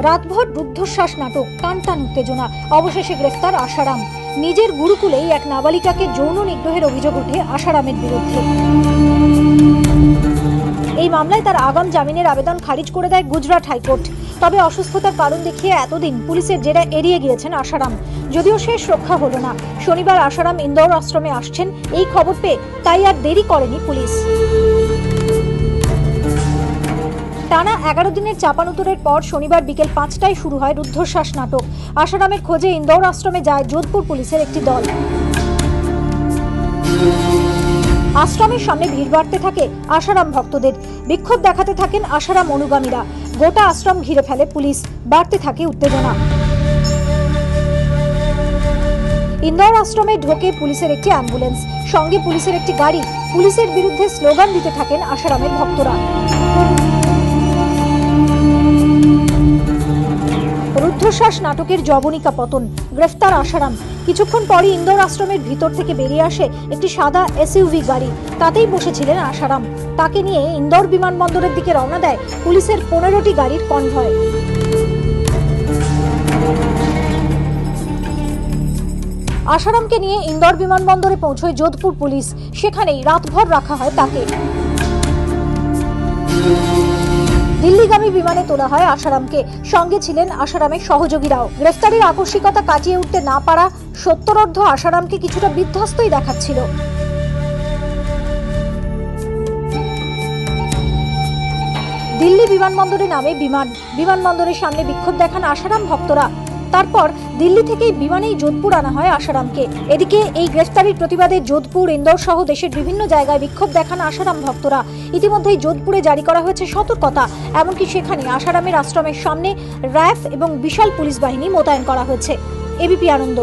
রাতভর রুদ্ধশ্বাস নাটক, টান টান উত্তেজনা, অবশেষে গ্রেফতার আশারাম। নিজের গুরুকুলেই এক নাবালিকাকে যৌন নিগ্রহের অভিযোগ ওঠে আশারামের বিরুদ্ধে। এই মামলায় তার আগাম জামিনের আবেদন খারিজ করে দেয় গুজরাট হাইকোর্ট। তবে অসুস্থতার কারণ দেখিয়ে এতদিন পুলিশের জেরা এড়িয়ে গিয়েছেন আশারাম। যদিও শেষ রক্ষা হলো না। শনিবার আশারাম ইন্দোর আশ্রমে আসছেন এই খবর পেয়ে তাই আর দেরি করেনি পুলিশ। টানা 11 দিনের চাপানুতরের পর শনিবার বিকেল 5টায় শুরু হয় রুদ্ধশ্বাস নাটক। আশারামের খোঁজে ইন্দোর আশ্রমে যায় যোধপুর পুলিশের একটি দল। আশ্রমের সামনে ভিড় বাড়তে থাকে আশারাম ভক্তদের। বিক্ষোভ দেখাতে থাকেন আশারাম অনুগামীরা। গোটা আশ্রম ঘিরে ফেলে পুলিশ। বাড়তে থাকে উত্তেজনা। ইন্দোর আশ্রমে ঢোকে পুলিশের একটি অ্যাম্বুলেন্স, সঙ্গে পুলিশের একটি গাড়ি। পুলিশের বিরুদ্ধে স্লোগান দিতে থাকেন আশারামের ভক্তরা। রুদ্ধশ্বাস নাটকের জবনিকা পতন, গ্রেফতার আশারাম। কিছুক্ষণ পরই ইন্দোর আশ্রমের ভিতর থেকে বেরিয়ে আসে একটি সাদা এসইউভি গাড়ি। তাতেই বসেছিলেন আশারাম। তাকে নিয়ে ইন্দোর বিমানবন্দরের দিকে রওনা দেয় পুলিশের 15টি গাড়ির কনভয়। আশারামকে নিয়ে ইন্দোর বিমানবন্দরে পৌঁছয় যোধপুর পুলিশ। সেখানেই রাতভর রাখা হয় তাকে। দিল্লিগামী বিমানে তোলা হয় আশারামকে। সঙ্গে ছিলেন আশারামের সহযোগীরাও। গ্রেফতারির আকস্মিকতা কাটিয়ে উঠতে না পারা সত্তরোর্ধ্ব আশারামকে কিছুটা বিধ্বস্তই দেখাচ্ছিল। দিল্লি বিমানবন্দরে নামে বিমান। বিমানবন্দরের সামনে বিক্ষোভ দেখান আশারাম ভক্তরা। তারপর দিল্লি থেকেই বিমানেই যোধপুর আনা হয় আশারামকে। এদিকে এই গ্রেফতারির প্রতিবাদে যোধপুর, ইন্দোর সহ দেশের বিভিন্ন জায়গায় বিক্ষোভ দেখান আশারাম ভক্তরা। ইতিমধ্যেই যোধপুরে জারি করা হয়েছে সতর্কতা। এমনকি সেখানে আশারামের আশ্রমের সামনে র্যাফ এবং বিশাল পুলিশ বাহিনী মোতায়েন করা হয়েছে। এবিপি আনন্দ।